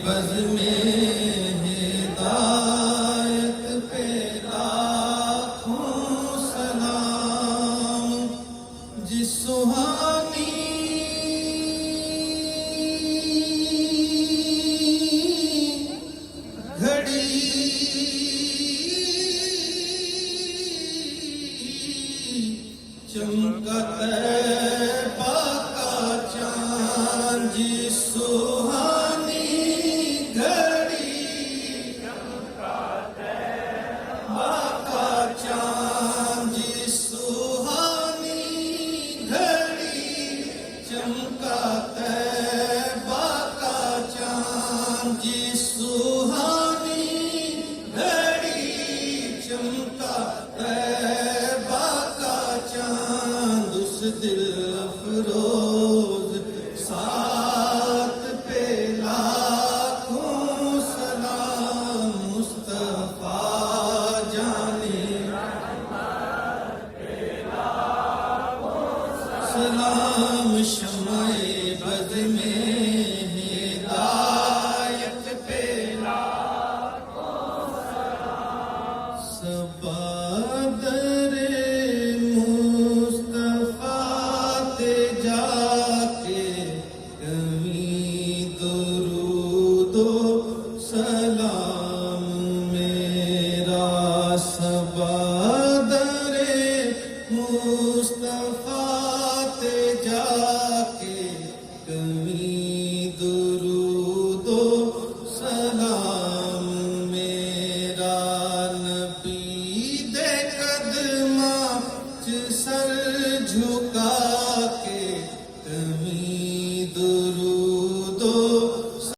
بزم ہدایت پہ لاکھوں سلام، جس سہانی گھڑی چمکا طیبہ کا چاند، جس سہانی گھڑی چمکا طیبہ کا چاند، جس سہانی گھڑی چمکا طیبہ کا چاند، جس